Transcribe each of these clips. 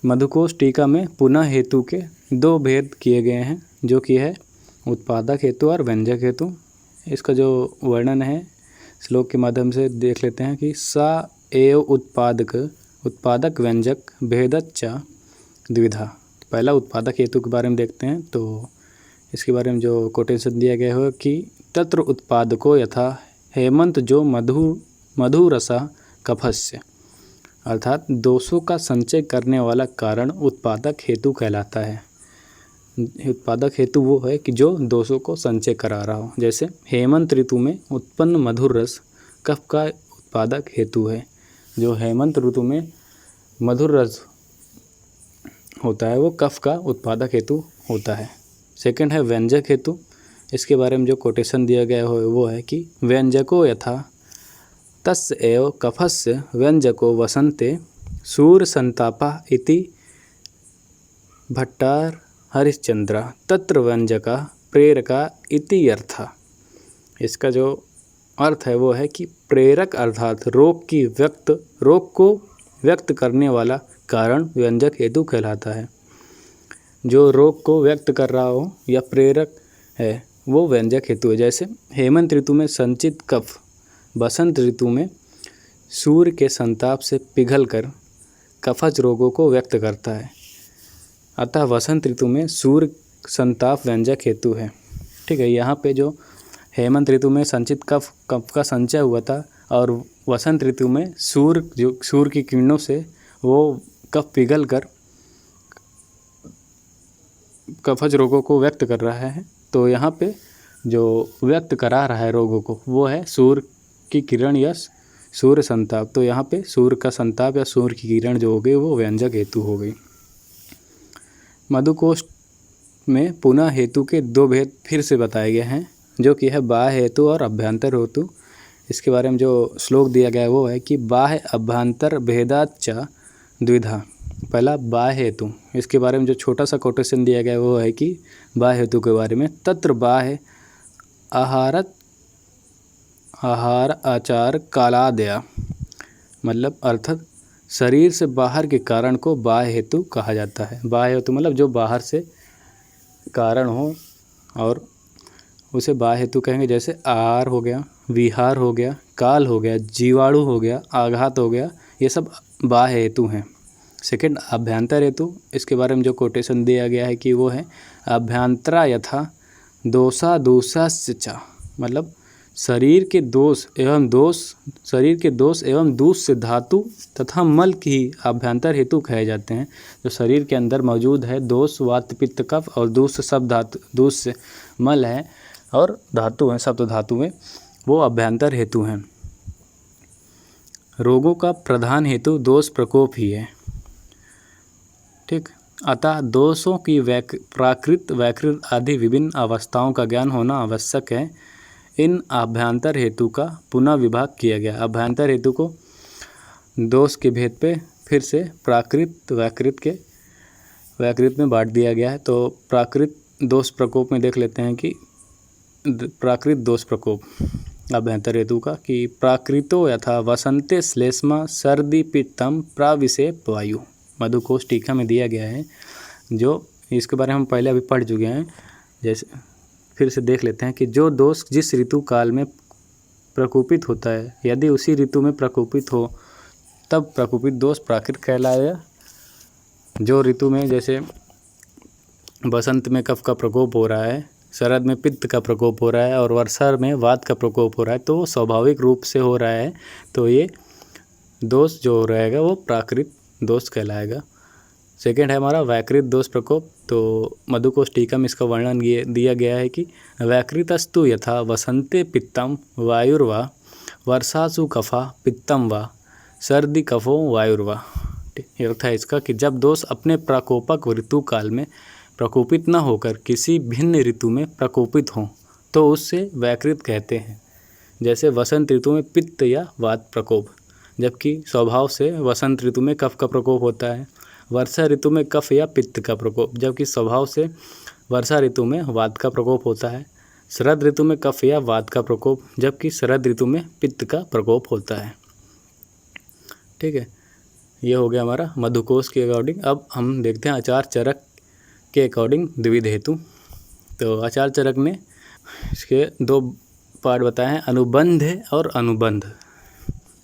मधुकोश टीका में पुनः हेतु के दो भेद किए गए हैं, जो कि है उत्पादक हेतु और व्यंजक हेतु। इसका जो वर्णन है श्लोक के माध्यम से देख लेते हैं कि सा एव उत्पादक व्यंजक भेदच्च द्विधा। पहला उत्पादक हेतु के बारे में देखते हैं, तो इसके बारे में जो कोटेशन दिया गया है कि तत्र उत्पादको यथा हेमंत जो मधुरसा कफस्य, अर्थात दोषों का संचय करने वाला कारण उत्पादक हेतु कहलाता है। उत्पादक हेतु वो है कि जो दोषों को संचय करा रहा हो। जैसे हेमंत ऋतु में उत्पन्न मधुर रस कफ का उत्पादक हेतु है। जो हेमंत ऋतु में मधुर रस होता है वो कफ का उत्पादक हेतु होता है। सेकंड है व्यंजक हेतु। इसके बारे में जो कोटेशन दिया गया है वो है कि व्यंजको यथा तस्य एव कफस्य व्यंजको वसंते सूर संतापा इति भट्टार हरिश्चंद्र तत्र व्यंजका प्रेरका इति अर्था। इसका जो अर्थ है वो है कि प्रेरक अर्थात रोग को व्यक्त करने वाला कारण व्यंजक हेतु कहलाता है। जो रोग को व्यक्त कर रहा हो या प्रेरक है वो व्यंजक हेतु है। जैसे हेमंत ऋतु में संचित कफ बसंत ऋतु में सूर्य के संताप से पिघलकर कफज रोगों को व्यक्त करता है, अतः वसंत ऋतु में सूर्य संताप व्यंजक हेतु है। ठीक है, यहाँ पे जो हेमंत ऋतु में संचित कफ का संचय हुआ था और वसंत ऋतु में सूर्य की किरणों से वो कफ पिघल कर कफज रोगों को व्यक्त कर रहा है। तो यहाँ पे जो व्यक्त करा रहा है रोगों को वो है सूर्य की किरण या सूर्य संताप। तो यहाँ पे सूर्य का संताप या सूर्य की किरण जो हो गई वो व्यंजक हेतु हो गई। मधुकोश में पुनः हेतु के दो भेद फिर से बताए गए हैं, जो कि है बाह्य हेतु और अभ्यंतर हेतु। इसके बारे में जो श्लोक दिया गया है वो है कि बाह्य अभ्यंतर भेदाच्च द्विधा। पहला बाह्य हेतु, इसके बारे में जो छोटा सा कोटेशन दिया गया है वो है कि बाह्य हेतु के बारे में तत्र बाह्य आहार आचार कालादया, मतलब अर्थात शरीर से बाहर के कारण को बाह्य हेतु कहा जाता है। बाह्य हेतु मतलब जो बाहर से कारण हो और उसे बाह्य हेतु कहेंगे। जैसे आहार हो गया, विहार हो गया, काल हो गया, जीवाणु हो गया, आघात हो गया, ये सब बाह्य हेतु हैं। सेकंड अभ्यंतर हेतु, इसके बारे में जो कोटेशन दिया गया है कि वो है अभ्यंतरा यथा दोषा दूषस्य, मतलब शरीर के दोष एवं दूष से धातु तथा मल की अभ्यंतर हेतु कहे जाते हैं। जो शरीर के अंदर मौजूद है दोष वात पित्त कफ और दूष सब धातु, दूष से मल है और धातु हैं, सप्त धातु में, वो अभ्यंतर हेतु हैं। रोगों का प्रधान हेतु दोष प्रकोप ही है। ठीक, अतः दोषों की प्राकृत वैकृत आदि विभिन्न अवस्थाओं का ज्ञान होना आवश्यक है। इन अभ्यंतर हेतु का पुनः विभाग किया गया। अभ्यंतर हेतु को दोष के भेद पे फिर से प्राकृत वैकृत में बांट दिया गया है। तो प्राकृत दोष प्रकोप में देख लेते हैं कि प्राकृत दोष प्रकोप अभ्यंतर हेतु का कि प्राकृतो यथा वसंते श्लेष्मा सर्दी पित्तम प्राविशेप वायु। मधुकोश टीका में दिया गया है, जो इसके बारे में हम पहले अभी पढ़ चुके हैं। जैसे फिर से देख लेते हैं कि जो दोष जिस ऋतु काल में प्रकोपित होता है, यदि उसी ऋतु में प्रकोपित हो तब प्रकोपित दोष प्राकृत कहलाएगा। जो ऋतु में जैसे बसंत में कफ का प्रकोप हो रहा है, शरद में पित्त का प्रकोप हो रहा है और वर्षा में वात का प्रकोप हो रहा है, तो स्वाभाविक रूप से हो रहा है, तो ये दोष जो रहेगा वो प्राकृत दोष कहलाएगा। सेकेंड है हमारा वैकृत दोष प्रकोप। तो मधुकोश टीका में इसका वर्णन दिया गया है कि वैकृतस्तु यथा वसंते पित्तम वायुर्वा वर्षासु कफा पित्तम वा सर्दी कफो वायुर्वा। अर्थ है इसका कि जब दोष अपने प्रकोपक ऋतु काल में प्रकोपित न होकर किसी भिन्न ऋतु में प्रकोपित हों तो उससे वैकृत कहते हैं। जैसे वसंत ऋतु में पित्त या वात प्रकोप, जबकि स्वभाव से वसंत ऋतु में कफ का प्रकोप होता है। वर्षा ऋतु में कफ या पित्त का प्रकोप, जबकि स्वभाव से वर्षा ऋतु में वात का प्रकोप होता है। शरद ऋतु में कफ या वात का प्रकोप, जबकि शरद ऋतु में पित्त का प्रकोप होता है। ठीक है, ये हो गया हमारा मधुकोश के अकॉर्डिंग। अब हम देखते हैं आचार चरक के अकॉर्डिंग द्विविध हेतु। तो आचार चरक ने इसके 2 पार्ट बताए हैं, अनुबंध और अनुबंध।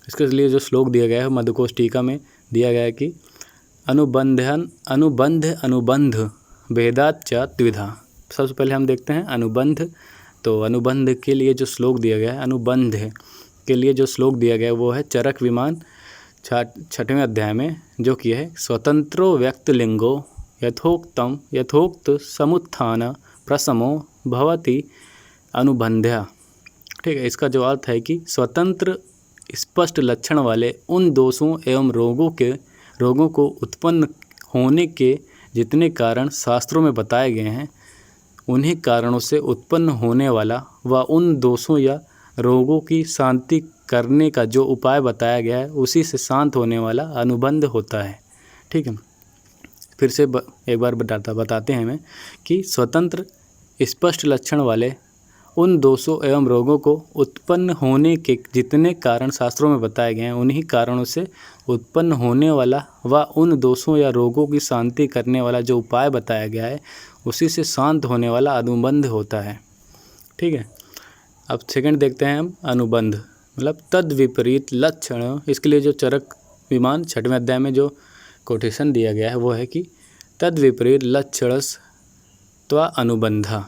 इसके लिए जो श्लोक दिया गया है मधुकोश टीका में दिया गया है कि अनुबंध अनुबंध भेदात च द्विधा। सबसे पहले हम देखते हैं अनुबंध। तो अनुबंध के लिए जो श्लोक दिया गया है, अनुबंध के लिए जो श्लोक दिया गया है वो है चरक विमान 6वें अध्याय में, जो कि है स्वतंत्रो व्यक्तलिंगो यथोक्त समुत्थान प्रसमो भवति अनुबंध्या। ठीक है, इसका जो अर्थ है कि स्वतंत्र स्पष्ट लक्षण वाले उन दोषों एवं रोगों को उत्पन्न होने के जितने कारण शास्त्रों में बताए गए हैं, उन्हीं कारणों से उत्पन्न होने वाला व उन दोषों या रोगों की शांति करने का जो उपाय बताया गया है, उसी से शांत होने वाला अनुबंध होता है। ठीक है, फिर से एक बार बताते हैं हमें कि स्वतंत्र स्पष्ट लक्षण वाले उन दोषों एवं रोगों को उत्पन्न होने के जितने कारण शास्त्रों में बताए गए हैं, उन्हीं कारणों से उत्पन्न होने वाला व उन दोषों या रोगों की शांति करने वाला जो उपाय बताया गया है, उसी से शांत होने वाला अनुबंध होता है। ठीक है, अब सेकंड देखते हैं हम अनुबंध, मतलब तद विपरीत लक्षण। इसके लिए जो चरक विमान 6वें अध्याय में जो कोटेशन दिया गया है वो है कि तद विपरीत लक्षणस त्वा अनुबंधा।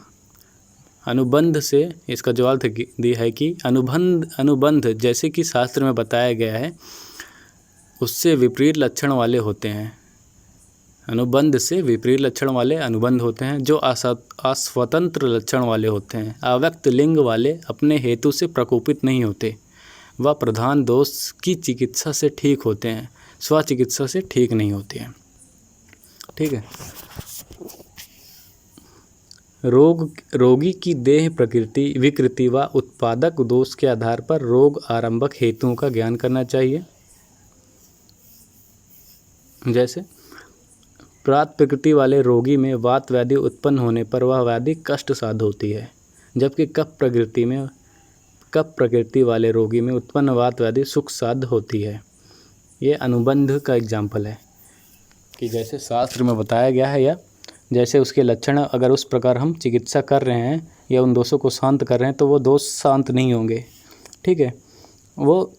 अनुबंध से इसका जो अर्थ दिया है कि अनुबंध जैसे कि शास्त्र में बताया गया है उससे विपरीत लक्षण वाले होते हैं। अनुबंध से विपरीत लक्षण वाले अनुबंध होते हैं, जो अस्वतंत्र लक्षण वाले होते हैं, अव्यक्त लिंग वाले, अपने हेतु से प्रकोपित नहीं होते, वह प्रधान दोष की चिकित्सा से ठीक होते हैं, स्वचिकित्सा से ठीक नहीं होते हैं। ठीक है, रोगी की देह प्रकृति विकृति व उत्पादक दोष के आधार पर रोग आरंभक हेतुओं का ज्ञान करना चाहिए। जैसे प्रात प्रकृति वाले रोगी में वात व्याधि उत्पन्न होने पर वह व्याधि कष्ट साध होती है, जबकि कफ प्रकृति वाले रोगी में उत्पन्न वात व्याधि सुख साध होती है। ये अनुबंध का एग्जाम्पल है कि जैसे शास्त्र में बताया गया है या जैसे उसके लक्षण अगर उस प्रकार हम चिकित्सा कर रहे हैं या उन दोषों को शांत कर रहे हैं तो वो दोष शांत नहीं होंगे। ठीक है, वो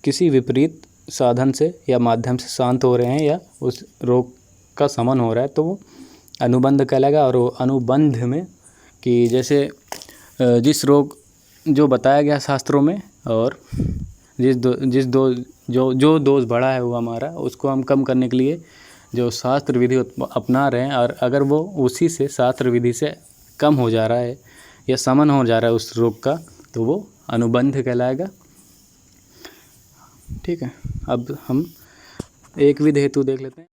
किसी विपरीत साधन से या माध्यम से शांत हो रहे हैं या उस रोग का शमन हो रहा है, तो वो अनुबंध कहलाएगा। और वो अनुबंध में कि जैसे जिस रोग जो बताया गया शास्त्रों में और जो दोष बढ़ा है वो हमारा, उसको हम कम करने के लिए जो शास्त्र विधि अपना रहे हैं, और अगर वो उसी से शास्त्र विधि से कम हो जा रहा है या शमन हो जा रहा है उस रोग का, तो वो अनुबंध कहलाएगा। ठीक है, अब हम एक विध हेतु देख लेते हैं।